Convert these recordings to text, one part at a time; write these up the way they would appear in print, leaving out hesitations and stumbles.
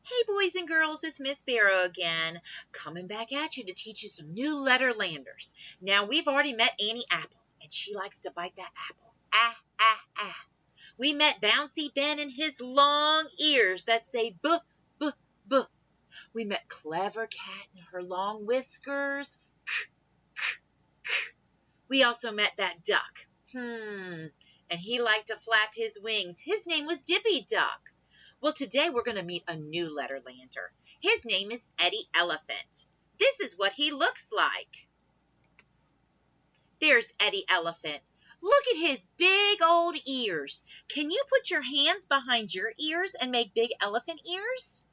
Hey boys and girls, it's Miss Barrow again, coming back at you to teach you some new letter landers. Now we've already met Annie Apple, and she likes to bite that apple. Ah, ah, ah. We met Bouncy Ben and his long ears that say buh, buh, buh. We met Clever Cat and her long whiskers. We also met that duck. And he liked to flap his wings. His name was Dippy Duck. Well, today we're going to meet a new letter lander. His name is Eddie Elephant. This is what he looks like. There's Eddie Elephant. Look at his big old ears. Can you put your hands behind your ears and make big elephant ears?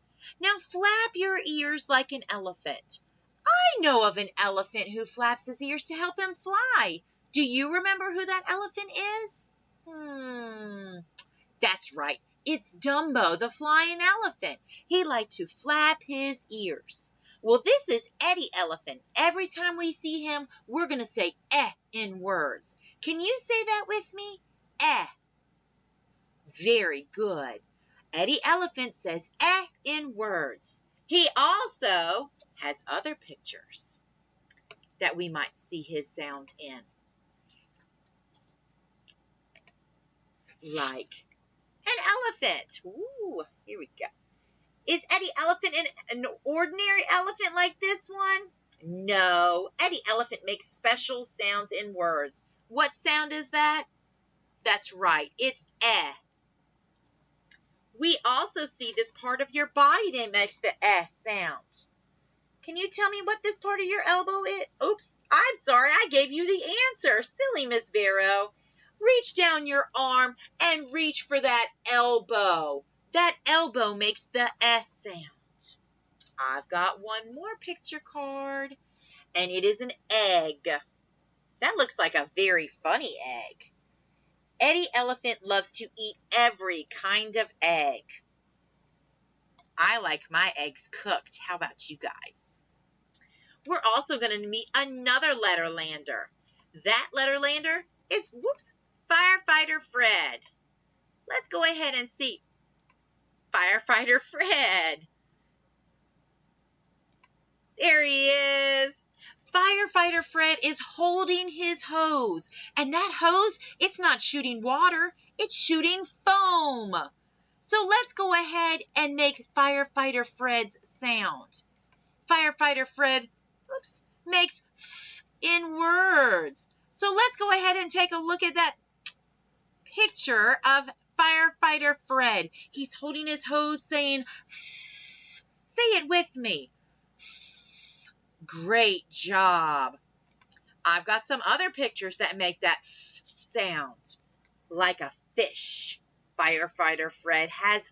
Now flap your ears like an elephant. I know of an elephant who flaps his ears to help him fly. Do you remember who that elephant is? That's right. It's Dumbo, the flying elephant. He liked to flap his ears. Well, this is Eddie Elephant. Every time we see him, we're going to say eh in words. Can you say that with me? Eh. Very good. Eddie Elephant says eh in words. He also has other pictures that we might see his sound in. Like an elephant. Ooh, here we go. Is Eddie Elephant an ordinary elephant like this one? No. Eddie Elephant makes special sounds in words. What sound is that? That's right. It's eh. We also see this part of your body that makes the eh sound. Can you tell me what this part of your elbow is? Oops, I'm sorry. I gave you the answer. Silly Miss Barrow. Reach down your arm and reach for that elbow. That elbow makes the S sound. I've got one more picture card, and it is an egg. That looks like a very funny egg. Eddie Elephant loves to eat every kind of egg. I like my eggs cooked. How about you guys? We're also going to meet another letter lander. That letter lander is, Firefighter Fred. Let's go ahead and see Firefighter Fred. There he is. Firefighter Fred is holding his hose. And that hose, it's not shooting water, it's shooting foam. So let's go ahead and make Firefighter Fred's sound. Firefighter Fred, makes f in words. So let's go ahead and take a look at that picture of Firefighter Fred. He's holding his hose saying, f. Say it with me. F. Great job. I've got some other pictures that make that f sound. Like a fish. Firefighter Fred has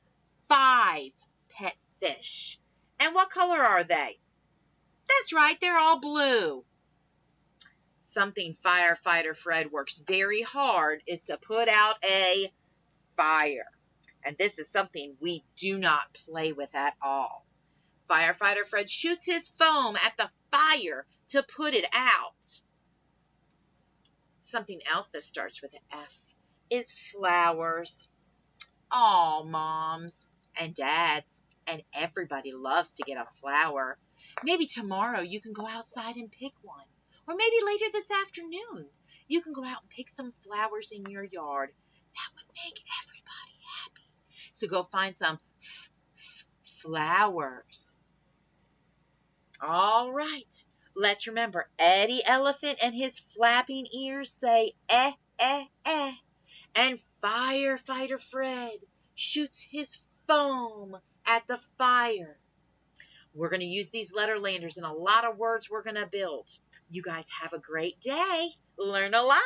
5 pet fish. And what color are they? That's right, they're all blue. Something Firefighter Fred works very hard is to put out a fire. And this is something we do not play with at all. Firefighter Fred shoots his foam at the fire to put it out. Something else that starts with an F is flowers. All moms and dads and everybody loves to get a flower. Maybe tomorrow you can go outside and pick one. Or maybe later this afternoon, you can go out and pick some flowers in your yard. That would make everybody happy. So go find some flowers. All right. Let's remember, Eddie Elephant and his flapping ears say eh, eh, eh. And Firefighter Fred shoots his foam at the fire. We're going to use these letter landers and a lot of words we're going to build. You guys have a great day. Learn a lot.